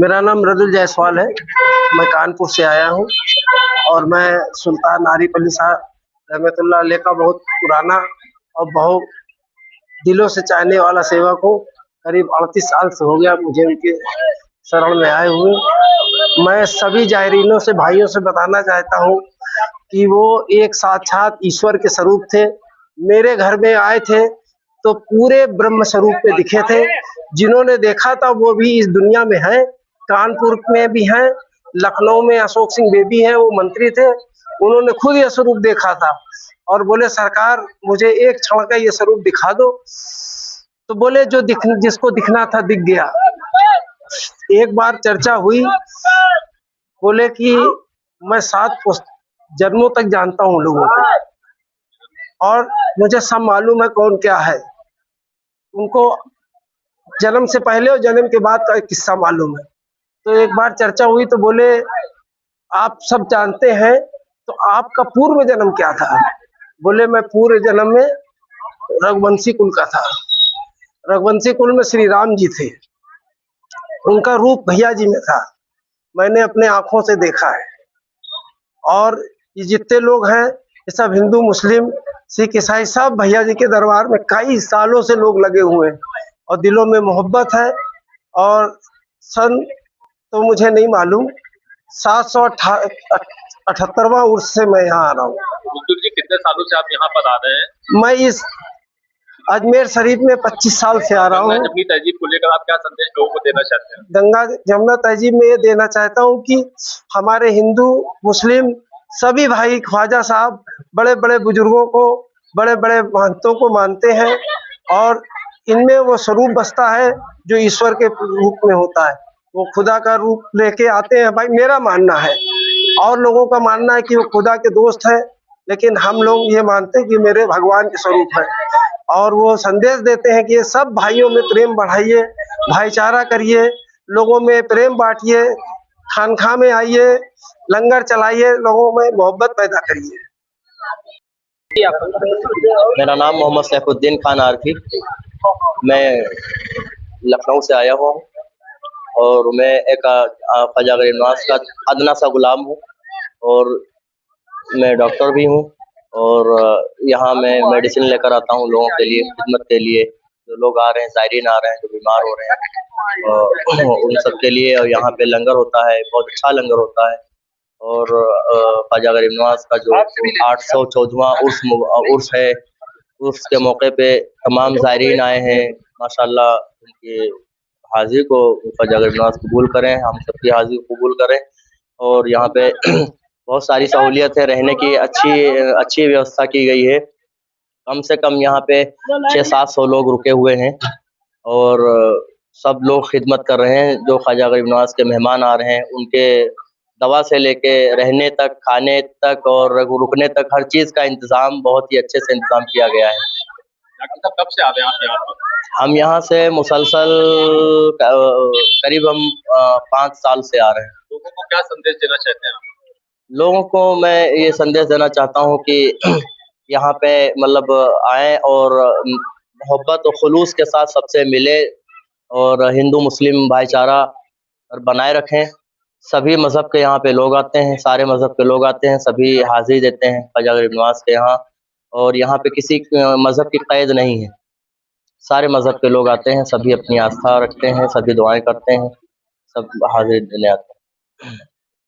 मेरा नाम मृदुल जायसवाल है। मैं कानपुर से आया हूँ और मैं सुल्तान आरिफ अली साहब रहमतुल्लाह अलैह का बहुत पुराना और बहुत दिलों से चाहने वाला सेवक हूँ। करीब 38 साल से हो गया मुझे उनके शरण में आए हुए। मैं सभी जायरीनों से, भाइयों से बताना चाहता हूँ कि वो एक साक्षात ईश्वर के स्वरूप थे। मेरे घर में आए थे तो पूरे ब्रह्म स्वरूप में दिखे थे। जिन्होंने देखा था वो भी इस दुनिया में है, कानपुर में भी हैं, लखनऊ में अशोक सिंह बेबी हैं, वो मंत्री थे, उन्होंने खुद ये स्वरूप देखा था और बोले सरकार मुझे एक क्षण का ये स्वरूप दिखा दो। तो बोले जिसको दिखना था दिख गया। एक बार चर्चा हुई, बोले कि मैं 7 जन्मों तक जानता हूँ लोगों को और मुझे सब मालूम है कौन क्या है। उनको जन्म से पहले और जन्म के बाद का एक किस्सा मालूम है। तो एक बार चर्चा हुई तो बोले आप सब जानते हैं तो आपका पूर्व जन्म क्या था? बोले मैं पूर्व जन्म में रघुवंशी कुल का था। रघुवंशी कुल में श्री राम जी थे, उनका रूप भैया जी में था, मैंने अपने आंखों से देखा है। और ये जितने लोग हैं ये सब हिंदू, मुस्लिम, सिख, ईसाई सब भैया जी के दरबार में कई सालों से लोग लगे हुए हैं और दिलों में मोहब्बत है। और सन तो मुझे नहीं मालूम, 778वां उर्स से मैं यहाँ आ रहा हूँ। बुजुर्ग जी कितने सालों से आप यहाँ पर आ रहे हैं? मैं इस अजमेर शरीफ में 25 साल से आ रहा हूँ। जमुनी तहजीब को लेकर आप क्या संदेश लोगों को देना चाहते हैं? गंगा जमुना तहजीब में ये देना चाहता हूँ कि हमारे हिंदू, मुस्लिम सभी भाई ख्वाजा साहब बड़े बड़े बुजुर्गों को, बड़े बड़े महंतों को मानते हैं और इनमें वो स्वरूप बसता है जो ईश्वर के रूप में होता है। वो खुदा का रूप लेके आते हैं। भाई मेरा मानना है, और लोगों का मानना है कि वो खुदा के दोस्त है, लेकिन हम लोग ये मानते हैं कि मेरे भगवान के स्वरूप है। और वो संदेश देते हैं कि ये सब भाइयों में प्रेम बढ़ाइए, भाईचारा करिए, लोगों में प्रेम बांटिए, खानखा में आइए, लंगर चलाइए, लोगों में मोहब्बत पैदा करिए। मेरा नाम मोहम्मद सैफुद्दीन खान आरफी, मैं लखनऊ से आया हुआ हूँ और मैं एक ख्वाजा गरीब नवाज का अदना सा गुलाम हूँ और मैं डॉक्टर भी हूँ। और यहाँ मैं मेडिसिन लेकर आता हूँ लोगों के लिए, खिदमत के लिए। जो लोग आ रहे हैं, ज़ायरीन आ रहे हैं, जो बीमार हो रहे हैं उन सब के लिए। और यहाँ पे लंगर होता है, बहुत अच्छा लंगर होता है। और ख्वाजा गरीब नवाज का जो 814वां उर्स है, उर्स के मौके पे तमाम ज़ायरीन आए हैं। माशाल्लाह उनकी हाज़िरी को ख्वाजा गरीब नवाज कबूल करें, हम सबकी हाज़िरी को कबूल करें। और यहाँ पे बहुत सारी सहूलियत है, रहने की अच्छी व्यवस्था की गई है। कम से कम यहाँ पे 600-700 लोग रुके हुए हैं और सब लोग खिदमत कर रहे हैं। जो ख्वाजा गरीब नवाज के मेहमान आ रहे हैं उनके दवा से लेके रहने तक, खाने तक और रुकने तक हर चीज़ का इंतज़ाम बहुत ही अच्छे से इंतज़ाम किया गया है। डॉक्टर साहब कब से आ रहे हैं आप यहाँ पर? हम यहाँ से मुसलसल करीब हम 5 साल से आ रहे हैं। लोगों को क्या संदेश देना चाहते हैं आप? लोगों को मैं ये संदेश देना चाहता हूँ कि यहाँ पे मतलब आए और मोहब्बत और खुलूस के साथ सबसे मिले और हिंदू मुस्लिम भाईचारा बनाए रखें। सभी मज़हब के यहाँ पे लोग आते हैं, सारे मज़हब के लोग आते हैं, सभी हाज़िरी देते हैं ख्वाजा गरीब नवाज के यहाँ। और यहाँ पे किसी मज़हब की क़ैद नहीं है, सारे मज़हब के लोग आते हैं, सभी अपनी आस्था रखते हैं, सभी दुआएं करते हैं, सब हाज़िरी देने आते हैं।